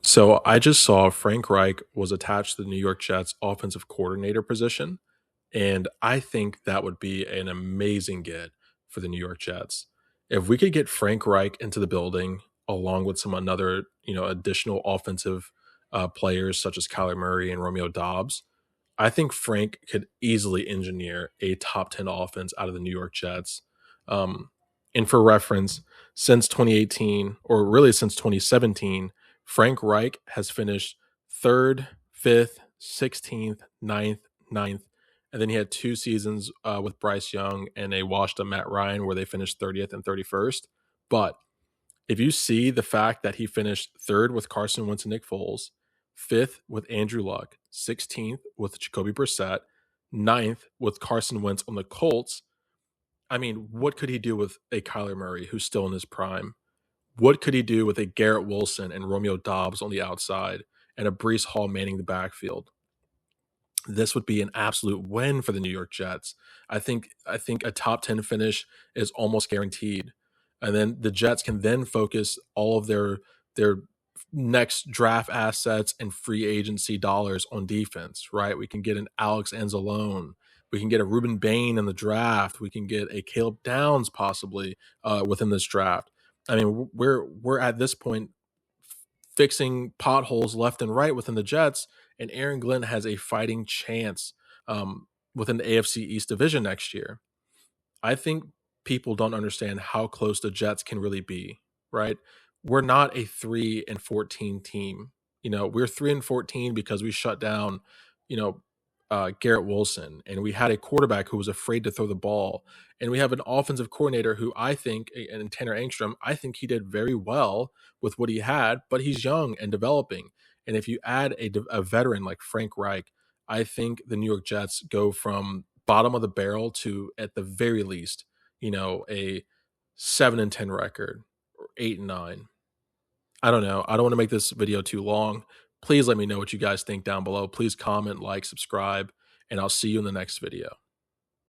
So I just saw Frank Reich was attached to the New York Jets offensive coordinator position, and I think that would be an amazing get for the New York Jets. If we could get Frank Reich into the building along with some another, additional offensive players such as Kyler Murray and Romeo Dobbs, I think Frank could easily engineer a top 10 offense out of the New York Jets. Um, and for reference, since 2018, or really since 2017, Frank Reich has finished third, fifth, 16th, ninth. And then he had 2 seasons with Bryce Young and a washed up Matt Ryan where they finished 30th and 31st. But if you see the fact that he finished third with Carson Wentz and Nick Foles, fifth with Andrew Luck, 16th with Jacoby Brissett, ninth with Carson Wentz on the Colts, I mean, what could he do with a Kyler Murray who's still in his prime? What could he do with a Garrett Wilson and Romeo Dobbs on the outside and a Brees Hall manning the backfield? This would be an absolute win for the New York Jets. I think a top 10 finish is almost guaranteed. And then the Jets can then focus all of their next draft assets and free agency dollars on defense, right? We can get an Alex Anzalone. We can get a Ruben Bain in the draft. We can get a Caleb Downs possibly within this draft. I mean, we're at this point fixing potholes left and right within the Jets, and Aaron Glenn has a fighting chance within the AFC East division next year. I think people don't understand how close the Jets can really be, right? We're not a 3-14 team. We're 3-14 because we shut down, you know, Garrett Wilson, and we had a quarterback who was afraid to throw the ball, and we have an offensive coordinator who I think, and Tanner Angstrom, I think he did very well with what he had, but he's young and developing. And if you add a veteran like Frank Reich, I think the New York Jets go from bottom of the barrel to, at the very least, a 7-10 record or 8-9. I don't know. I don't want to make this video too long. Please let me know what you guys think down below. Please comment, like, subscribe, and I'll see you in the next video.